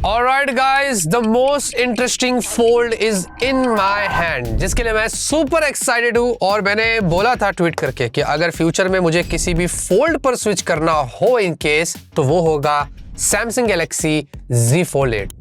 Alright guys, the most interesting fold is in my hand, जिसके लिए मैं super excited हूँ। और मैंने बोला था ट्वीट करके कि अगर फ्यूचर में मुझे किसी भी फोल्ड पर स्विच करना हो इन केस, तो वो होगा Samsung Galaxy Z Fold 8।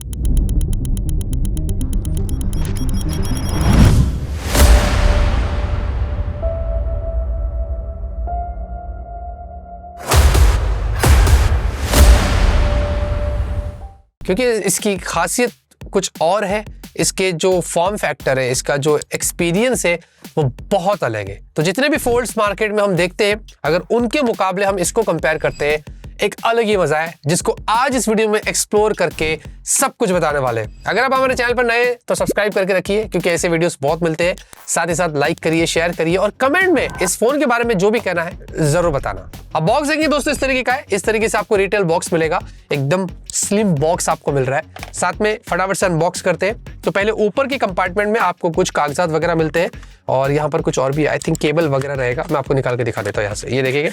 क्योंकि इसकी खासियत कुछ और है, इसके जो फॉर्म फैक्टर है, इसका जो एक्सपीरियंस है वो बहुत अलग है। तो जितने भी फोल्ड्स मार्केट में हम देखते हैं, अगर उनके मुकाबले हम इसको कंपेयर करते हैं, एक अलग ही मजा है, जिसको आज इस वीडियो में एक्सप्लोर करके सब कुछ बताने वाले हैं। अगर आप हमारे चैनल पर नए हैं तो सब्सक्राइब करके रखिए, क्योंकि ऐसे वीडियोस बहुत मिलते हैं। साथ ही साथ लाइक करिए, शेयर करिए और कमेंट में इस फोन के बारे में जो भी कहना है जरूर बताना। अब बॉक्स देखेंगे दोस्तों, इस तरीके का है। इस तरीके से आपको रिटेल बॉक्स मिलेगा, एकदम स्लिम बॉक्स आपको मिल रहा है। साथ में फटाफट से अनबॉक्स करते हैं। तो पहले ऊपर की कंपार्टमेंट में आपको कुछ कागजात वगैरह मिलते हैं और यहाँ पर कुछ और भी आई थिंक केबल वगैरह रहेगा। मैं आपको निकाल के दिखा देता हूँ यहाँ से, ये देखिए।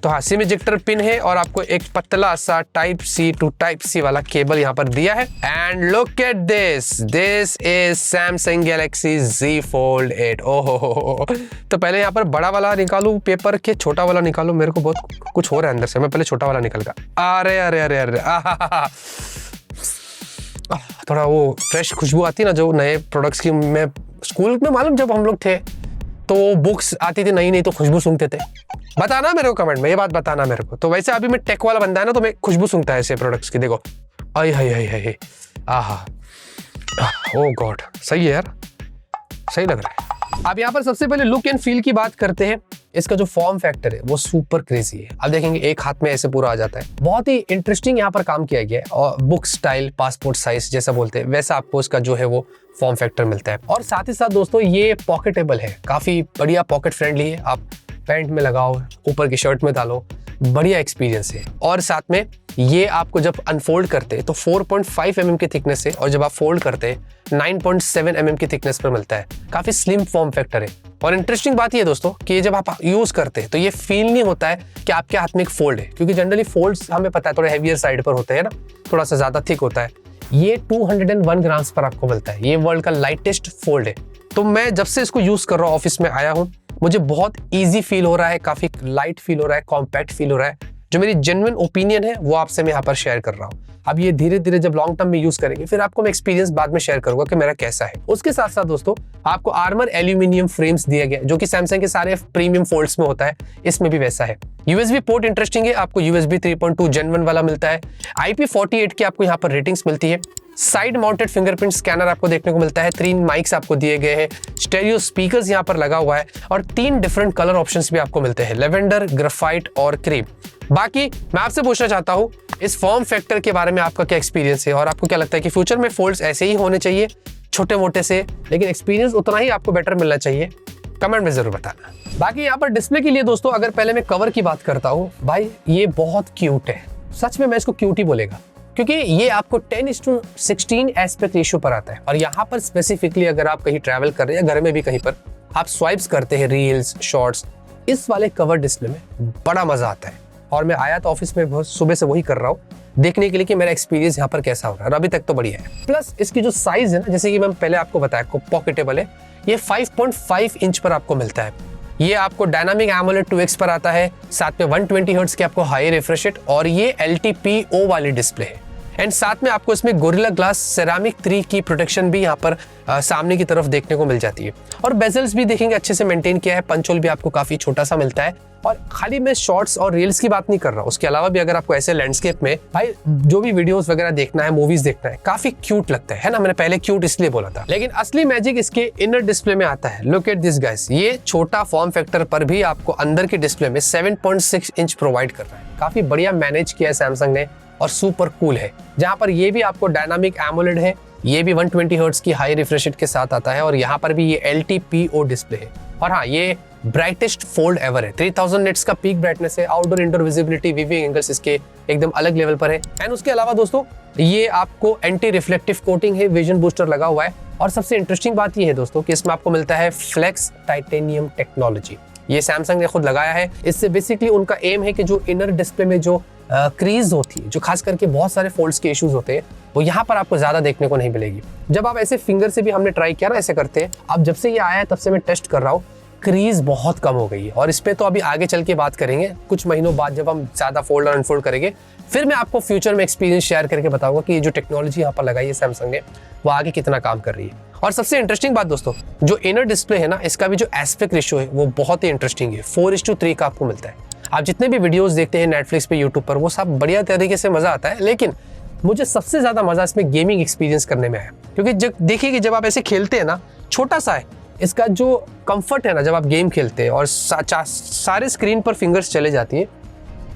तो हाँ, सिम इजेक्टर पिन है और आपको एक पतला सा type C to type C वाला केबल यहाँ पर दिया है। And look at this is Samsung Galaxy Z Fold 8। ओहो, तो पहले यहाँ पर बड़ा वाला निकालू पेपर के छोटा वाला निकालू? मेरे को बहुत कुछ हो रहा है अंदर से। मैं पहले छोटा वाला निकल गया। अरे अरे अरे अरे थोड़ा वो फ्रेश खुशबू आती है ना जो नए प्रोडक्ट्स की। मैं स्कूल में मालूम जब हम लोग थे तो बुक्स आती थी नई नई, तो खुशबू सूंघते थे। बताना मेरे को कमेंट में, ये बात बताना मेरे को। तो वैसे अभी मैं टेक वाला बंदा है ना, तो मैं खुशबू सूंघता है ऐसे प्रोडक्ट्स की। देखो, आई हाय हाय हाय, आहा, ओह गॉड, सही है यार, सही लग रहा है। अब यहाँ पर सबसे पहले लुक एंड फील की बात करते हैं। इसका जो फॉर्म फैक्टर है वो सुपर क्रेजी है। अब देखेंगे एक हाथ में ऐसे पूरा आ जाता है। बहुत ही इंटरेस्टिंग यहाँ पर काम किया गया है और बुक स्टाइल पासपोर्ट साइज जैसा बोलते हैं वैसा आपको इसका जो है वो फॉर्म फैक्टर मिलता है। और साथ ही साथ दोस्तों ये पॉकेटेबल है, काफी बढ़िया पॉकेट फ्रेंडली है। आप पैंट में लगाओ, ऊपर की शर्ट में डालो, बढ़िया एक्सपीरियंस है। और साथ में ये आपको जब अनफोल्ड करते तो 4.5 mm की थिकनेस है और जब आप फोल्ड करते 9.7 mm की थिकनेस पर मिलता है। काफी स्लिम फॉर्म फैक्टर है। और इंटरेस्टिंग बात ये दोस्तों कि जब आप यूज करते हैं तो ये फील नहीं होता है कि आपके हाथ में एक फोल्ड है, क्योंकि जनरली फोल्ड्स हमें पता है थोड़े हेवियर साइड पर होते हैं ना, थोड़ा सा ज्यादा थिक होता है। ये 201 ग्राम्स पर आपको मिलता है। ये वर्ल्ड का लाइटेस्ट फोल्ड है। तो मैं जब से इसको यूज कर रहा हूँ, ऑफिस में आया हूँ, मुझे बहुत ईजी फील हो रहा है, काफी लाइट फील हो रहा है, कॉम्पैक्ट फील हो रहा है। जो मेरी जेन्युइन ओपिनियन है वो आपसे मैं यहाँ पर शेयर कर रहा हूँ। अब ये धीरे धीरे जब लॉन्ग टर्म में यूज करेंगे, फिर आपको मैं एक्सपीरियंस बाद में शेयर करूंगा कि मेरा कैसा है। उसके साथ साथ दोस्तों आपको आर्मर एल्यूमिनियम फ्रेम्स दिया गया, जो कि सैमसंग के सारे प्रीमियम फोल्ड्स में होता है, इसमें भी वैसा है। USB पोर्ट इंटरेस्टिंग है, आपको USB 3.2 Gen 1 वाला मिलता है। IP48 की आपको यहाँ पर रेटिंग्स मिलती है। साइड माउंटेड फिंगरप्रिंट स्कैनर आपको देखने को मिलता है। 3 माइक्स आपको दिए गए हैं। स्टेरियो स्पीकर्स यहाँ पर लगा हुआ है और 3 डिफरेंट कलर ऑप्शंस भी आपको मिलते हैं, लेवेंडर, ग्रेफाइट और क्रीम। बाकी मैं आपसे पूछना चाहता हूँ इस फॉर्म फैक्टर के बारे में आपका क्या एक्सपीरियंस है और आपको क्या लगता है कि फ्यूचर में फोल्ड्स ऐसे ही होने चाहिए, छोटे मोटे से, लेकिन एक्सपीरियंस उतना ही आपको बेटर मिलना चाहिए? कमेंट में जरूर बताना। बाकी यहाँ पर डिस्प्ले के लिए दोस्तों अगर पहले मैं कवर की बात करता हूँ, भाई ये बहुत क्यूट है। सच में मैं इसको क्यूट ही बोलेगा, क्योंकि ये आपको 10:16 एस्पेक्ट रेशियो पर आता है। और यहाँ पर स्पेसिफिकली अगर आप कहीं ट्रैवल कर रहे हैं या घर में भी कहीं पर आप स्वाइप्स करते हैं रील्स, शॉर्ट्स, इस वाले कवर डिस्प्ले में बड़ा मजा आता है। और मैं आया तो ऑफिस में बहुत सुबह से वही कर रहा हूँ, देखने के लिए कि मेरा एक्सपीरियंस यहाँ पर कैसा हो रहा है। और अभी तक तो बढ़िया है। प्लस इसकी जो साइज है ना, जैसे कि मैं पहले आपको बताया पॉकेटेबल है, ये 5.5 इंच पर आपको मिलता है। ये आपको डायनामिक एमोलेड 2x पर आता है। साथ में 120 हर्ट्ज की आपको हाई रिफ्रेश रेट और ये LTPO वाली डिस्प्ले है। एंड साथ में आपको इसमें गोरिल्ला ग्लास सेरामिक 3 की प्रोटेक्शन भी यहाँ पर सामने की तरफ देखने को मिल जाती है। और बेजल्स भी देखेंगे अच्छे से मेंटेन किया है। पंच होल भी आपको काफी छोटा सा मिलता है। और खाली मैं शॉर्ट्स और रील्स की बात नहीं कर रहा, उसके अलावा भी अगर आपको ऐसे लैंडस्केप में भाई जो भी वीडियोस वगैरह देखना है, मूवीज देखना है, काफी क्यूट लगता है ना। मैंने पहले क्यूट इसलिए बोला था, लेकिन असली मैजिक इसके इनर डिस्प्ले में आता है। लुक एट दिस गाइस, ये छोटा फॉर्म फैक्टर पर भी आपको अंदर के डिस्प्ले में 7.6 इंच प्रोवाइड कर रहा है। काफी बढ़िया मैनेज किया है सैमसंग ने और सुपर कूल है। जहां पर ये भी आपको डायनामिक एमोलेड है, ये भी 120 हर्ट्ज की हाई रिफ्रेश रेट के साथ आता है। और यहाँ पर भी ये LTPO डिस्प्ले है। और हाँ, ये ब्राइटेस्ट फोल्ड एवर है। 3000 निट्स का पीक ब्राइटनेस है। Outdoor indoor visibility, weaving angles इसके एकदम अलग लेवल पर है। एंड उसके अलावा दोस्तों ये आपको एंटी रिफ्लेक्टिव कोटिंग है, विजन बूस्टर लगा हुआ है। और सबसे इंटरेस्टिंग बात ये है दोस्तों कि इसमें आपको मिलता है फ्लेक्स टाइटेनियम टेक्नोलॉजी। ये सैमसंग ने खुद लगाया है। इससे बेसिकली उनका एम है कि जो इनर डिस्प्ले में जो क्रीज होती है, जो खास करके बहुत सारे फोल्ड्स के इश्यूज होते हैं, वो यहाँ पर आपको ज्यादा देखने को नहीं मिलेगी। जब आप ऐसे फिंगर से भी हमने ट्राई किया ना, ऐसे करते हैं, अब जब से ये आया है तब से मैं टेस्ट कर रहा हूँ, क्रीज बहुत कम हो गई है। और इस पे तो अभी आगे चल के बात करेंगे, कुछ महीनों बाद जब हम ज्यादा फोल्ड और अनफोल्ड करेंगे, फिर मैं आपको फ्यूचर में एक्सपीरियंस शेयर करके बताऊंगा कि ये जो टेक्नोलॉजी यहाँ पर लगाई है सैमसंग ने, वो आगे कितना काम कर रही है। और सबसे इंटरेस्टिंग बात दोस्तों, जो इनर डिस्प्ले है ना, इसका भी जो एस्पेक्ट रेशियो है वो बहुत ही इंटरेस्टिंग है। 4:3 का आपको मिलता है। आप जितने भी वीडियोस देखते हैं नेटफ्लिक्स पे, यूट्यूब पर, वो सब बढ़िया तरीके से मजा आता है, लेकिन मुझे सबसे ज्यादा मजा इसमें गेमिंग एक्सपीरियंस करने में आया। क्योंकि जब देखिए कि जब आप ऐसे खेलते हैं ना, छोटा सा है इसका जो कंफर्ट है ना, जब आप गेम खेलते हैं और सारे स्क्रीन पर फिंगर्स चले जाती है,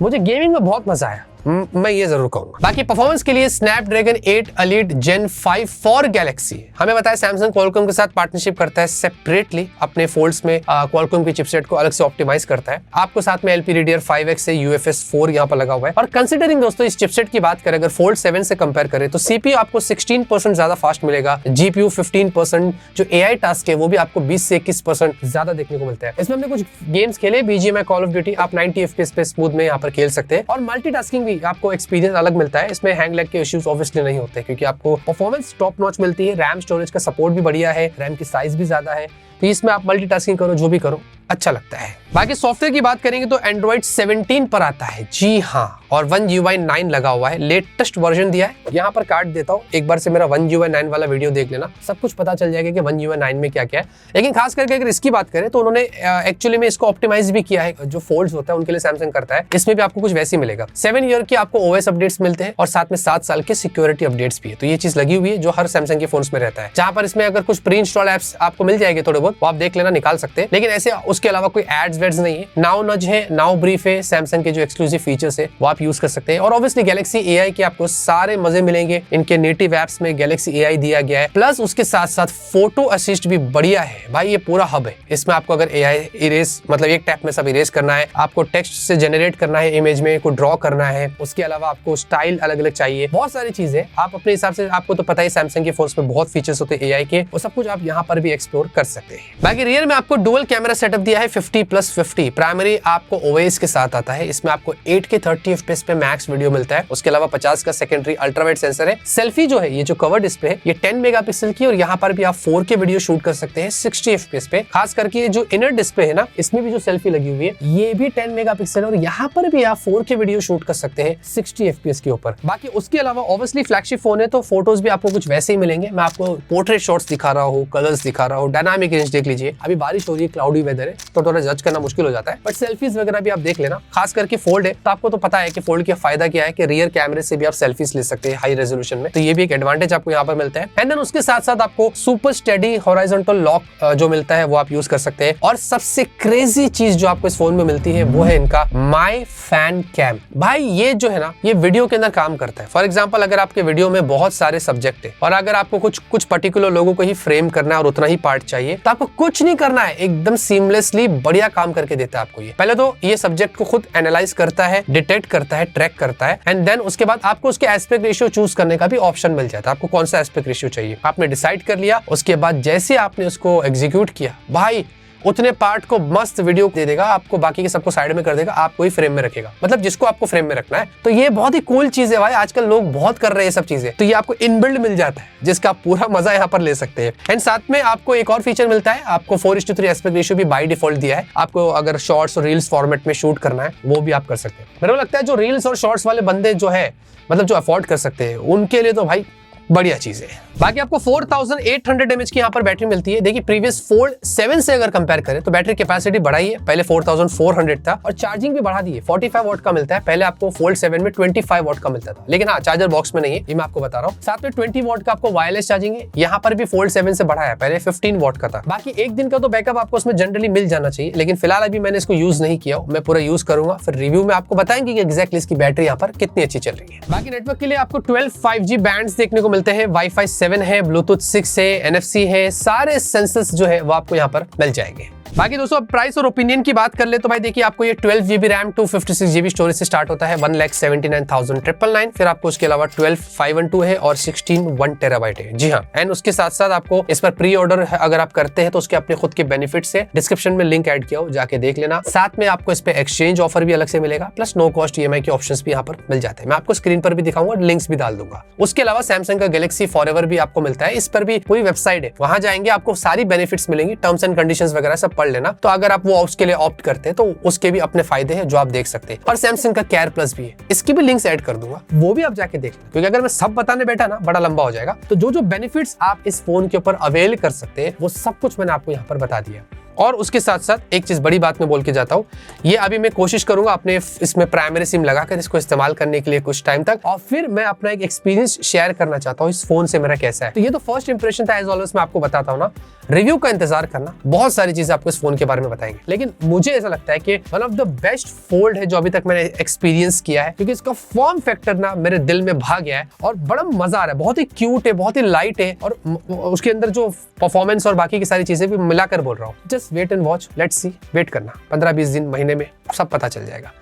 मुझे गेमिंग में बहुत मजा आया, मैं ये जरूर कहूंगा। बाकी परफॉर्मेंस के लिए Snapdragon 8 Elite Gen 5 for Galaxy हमें बताया सैमसंग क्वालकॉम के साथ पार्टनरशिप करता है, सेपरेटली अपने फोल्ड्स में क्वालकॉम के चिपसेट को अलग से ऑप्टिमाइज करता है। आपको साथ में LPDDR5X से UFS 4 यहाँ पर लगा हुआ है। और कंसिडरिंग दोस्तों इस चिपसेट की बात करें, अगर फोल्ड 7 से कंपेयर करें, तो CPU आपको 16% ज्यादा फास्ट मिलेगा, GPU 15%, जो AI टास्क है वो भी आपको 20 से 21% ज्यादा देखने को मिलता है। इसमें हमने कुछ गेम्स खेले, BGMI, कॉल ऑफ ड्यूटी, आप 90 FPS पे स्मूथ में यहाँ पर खेल सकते हैं। और मल्टीटास्किंग आपको एक्सपीरियंस अलग मिलता है। इसमें हैंग लैग के इश्यूज ऑब्वियसली नहीं होते, क्योंकि आपको परफॉर्मेंस टॉप नॉच मिलती है। रैम स्टोरेज का सपोर्ट भी बढ़िया है, रैम की साइज भी ज्यादा है, तो इसमें आप मल्टीटास्किंग करो, जो भी करो अच्छा लगता है। बाकी सॉफ्टवेयर की बात करेंगे तो एंड्रॉइड 17 पर आता है, जी हाँ, और One UI 9 लगा हुआ है, लेटेस्ट वर्जन दिया है। यहाँ पर काट देता हूँ, एक बार से मेरा One UI 9 वाला वीडियो देख लेना, सब कुछ पता चल जाएगा कि One UI 9 में क्या क्या है। लेकिन खास करके अगर इसकी बात करें तो उन्होंने एक्चुअली में इसको ऑप्टिमाइज भी किया है, जो फोल्ड्स होता है उनके लिए सैमसंग करता है। इसमें भी आपको कुछ वैसे मिलेगा। 7 ईयर की आपको OS अपडेट्स मिलते हैं और साथ में 7 साल के सिक्योरिटी अपडेट्स भी है। तो ये चीज लगी हुई है जो हर सैमसंग के फोन्स में रहता है। जहां पर इसमें अगर कुछ प्री इंस्टॉल एप्स आपको मिल जाएंगे थोड़े बहुत, वो आप देख लेना, निकाल सकते हैं। लेकिन ऐसे उसके अलावा कोई एड्स वेड्स नहीं है। नाउ नज है, नाउ ब्रीफ है, सैमसंग के जो एक्सक्लूसिव फीचर्स है वो आप यूज कर सकते हैं। और ऑब्वियसली गैलेक्सी AI के आपको सारे मजे मिलेंगे। इनके नेटिव एप्स में गैलेक्सी AI दिया गया है, प्लस उसके साथ साथ फोटो असिस्ट भी बढ़िया है भाई। ये पूरा हब है, इसमें आपको अगर AI इरेज, मतलब एक टैप में सब इरेज करना है, आपको टेक्स्ट से जनरेट करना है, इमेज में को ड्रॉ करना है, उसके अलावा आपको स्टाइल अलग अलग चाहिए, बहुत सारी चीजें आप अपने हिसाब से, आपको तो पता ही सैमसंग के फोन्स में बहुत फीचर्स होते हैं AI के, वो सब कुछ आप यहाँ पर भी एक्सप्लोर कर सकते हैं। बाकी रियर में आपको डुअल कैमरा सेटअप दिया है 50+50। प्राइमरी आपको OIS के साथ आता है। इसमें आपको 8K 30 FPS पे मैक्स वीडियो मिलता है। उसके अलावा 50 का सेकेंडरी अल्ट्रावाइड सेंसर है। सेल्फी जो है, ये जो कवर डिस्प्ले है, ये 10 मेगापिक्सल की, और यहाँ पर भी आप 4K वीडियो शूट कर सकते हैं 60 FPS पे। खास करके ये जो इनर डिस्प्ले है ना, इसमें भी जो सेल्फी लगी हुई है, ये भी 10 मेगापिक्सल, और यहाँ पर भी आप 4K वीडियो शूट कर सकते हैं 60 FPS के ऊपर। बाकी उसके अलावा ऑब्वियसली फ्लैगशिप फोन है, तो फोटोज भी आपको कुछ वैसे ही मिलेंगे। मैं आपको पोर्ट्रेट शॉट्स दिखा रहा हूँ, कलर्स दिखा रहा हूँ, डायनामिक रेंज देख लीजिए। अभी बारिश हो रही है, क्लाउडी वेदर है, तो थोड़ा जज करना मुश्किल हो जाता है, बट सेल्फीज वगैरह भी आप देख लेना। खास करके फोल्ड है, तो आपको तो पता है कि फोल्ड का फायदा क्या है, कि रियर कैमरे से भी आप सेल्फीज ले सकते हैं हाई रेजोल्यूशन में, तो ये भी एक एडवांटेज आपको यहाँ पर मिलता है। एंड देन उसके साथ साथ आपको सुपर स्टेडी हॉरिजॉन्टल लॉक जो मिलता है वो आप यूज कर सकते हैं। और सबसे क्रेजी चीज जो आपको इस फोन में मिलती है वो है इनका माई फैन कैम। भाई ये जो है ना, ये वीडियो के अंदर काम करता है। फॉर एग्जाम्पल, अगर आपके वीडियो में बहुत सारे सब्जेक्ट है और अगर आपको कुछ पर्टिकुलर लोगों को ही फ्रेम करना है और उतना ही पार्ट चाहिए, तो आपको कुछ नहीं करना है, एकदम सीमलेसली बढ़िया काम करके देता है आपको। ये पहले तो ये सब्जेक्ट को खुद एनालाइज करता है, डिटेक्ट करता है, ट्रैक करता है, एंड देन उसके बाद आपको उसके एस्पेक्ट रेशियो चूज करने का भी ऑप्शन मिल जाता है। आपको कौन सा एस्पेक्ट रेशियो चाहिए आपने डिसाइड कर लिया, उसके बाद जैसे आपने उसको एग्जीक्यूट किया, भाई उतने पार्ट को मस्त वीडियो दे देगा आपको, बाकी के सबको साइड में कर देगा, आपको ही फ्रेम में रखेगा, मतलब जिसको आपको फ्रेम में रखना है। तो ये बहुत ही कूल चीज है भाई, आजकल लोग बहुत कर रहे हैं सब चीजें, तो ये आपको इनबिल्ड मिल जाता है, जिसका पूरा मजा यहाँ पर ले सकते हैं। एंड साथ में आपको एक और फीचर मिलता है, आपको 4:3 एस्पेक्ट रेशियो भी बाय डिफॉल्ट दिया है। आपको अगर शॉर्ट्स और रील्स फॉर्मेट में शूट करना है, वो भी आप कर सकते हैं। मेरे को लगता है जो रील्स और शॉर्ट्स वाले बंदे जो है, मतलब जो अफोर्ड कर सकते हैं, उनके लिए तो भाई बढ़िया चीज है। बाकी आपको 4800 mAh की यहाँ पर बैटरी मिलती है। देखिए प्रीवियस फोल्ड 7 से अगर कंपेयर करें तो बैटरी कैपेसिटी बढ़ाई है, पहले 4400 था, और चार्जिंग भी बढ़ा दी है, 45 वॉट का मिलता है। पहले आपको फोल्ड 7 में 25 वॉट का मिलता था, लेकिन हाँ चार्जर बॉक्स में नहीं है, ये मैं आपको बता रहा हूँ। साथ में 20 वॉट का आपको वायरलेस चार्जिंग है, यहाँ पर भी फोल्ड 7 से बढ़ा है, पहले 15 वॉट का था। बाकी एक दिन का तो बैकअप आपको उसमें जनरली मिल जाना चाहिए, लेकिन फिलहाल अभी मैंने इसको यूज नहीं किया, मैं पूरा यूज करूंगा, फिर रिव्यू में आपको बताएंगे कि एक्जैक्टली इसकी बैटरी यहाँ पर कितनी अच्छी चल रही है। बाकी नेटवर्क के लिए आपको 12 5G बैंड्स देखने को मिलते हैं, वाईफाई 7 है, ब्लूटूथ 6 है, NFC है, सारे सेंसर्स जो है वो आपको यहाँ पर मिल जाएंगे। बाकी दोस्तों प्राइस और ओपिनियन की बात कर ले तो भाई देखिए आपको ये 12 GB रैम 256 GB स्टोरेज से स्टार्ट होता है 1,79,999, फिर आपको उसके अलावा 12 512 है और 16 1 TB है। जी हाँ, एंड उसके साथ साथ आपको इस पर प्री ऑर्डर अगर आप करते हैं तो उसके अपने खुद के बेनिफिट्स है, डिस्क्रिप्शन में लिंक ऐड किया हो, जाके देख लेना। साथ में आपको इस पे एक्सचेंज ऑफर भी अलग से मिलेगा, प्लस नो कॉस्ट EMI के ऑप्शंस भी यहाँ पर मिल जाते हैं। मैं आपको स्क्रीन पर भी दिखाऊंगा, लिंक्स भी डाल दूंगा। उसके अलावा सैमसंग का गैलेक्सी फॉरएवर भी आपको मिलता है, इस पर भी पूरी वेबसाइट है, वहां जाएंगे आपको सारी बेनिफिट्स मिलेंगी, टर्म्स एंड कंडीशंस वगैरह सब पढ़ लेना। तो अगर आप वो उसके लिए ऑप्ट करते हैं तो उसके भी अपने फायदे हैं जो आप देख सकते हैं। और सैमसंग का केयर प्लस भी है, इसकी भी लिंक्स ऐड कर दूंगा, वो भी आप जाके देख लेना, क्योंकि अगर मैं सब बताने बैठा ना बड़ा लंबा हो जाएगा। तो जो जो बेनिफिट्स आप इस फोन के ऊपर अवेल कर सकते हैं वो सब कुछ मैंने आपको यहाँ पर बता दिया। और उसके साथ साथ एक चीज बड़ी बात मैं बोल के जाता हूँ, ये अभी मैं कोशिश करूंगा अपने इसमें प्राइमरी सिम लगाकर इसको इस्तेमाल करने के लिए कुछ टाइम तक, और फिर मैं अपना एक एक्सपीरियंस शेयर करना चाहता हूँ इस फोन से मेरा कैसा है। तो ये तो फर्स्ट इंप्रेशन था, एज ऑलवेज मैं आपको बताता हूँ ना, रिव्यू का इंतजार करना, बहुत सारी चीजें आपको इस फोन के बारे में बताएंगे। लेकिन मुझे ऐसा लगता है कि one of the best fold है जो अभी तक मैंने एक्सपीरियंस किया है, क्योंकि इसका फॉर्म फैक्टर ना मेरे दिल में भा गया है और बड़ा मजा आ रहा है। बहुत ही क्यूट है, बहुत ही लाइट है, और उसके अंदर जो परफॉर्मेंस और बाकी की सारी चीजें भी मिलाकर बोल रहा हूँ। Just wait and watch, let's see, wait करना 15-20 दिन, महीने में सब पता चल जाएगा।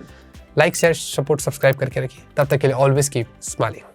लाइक शेयर सपोर्ट सब्सक्राइब करके रखिए, तब तक के लिए ऑलवेज कीप स्माइलिंग।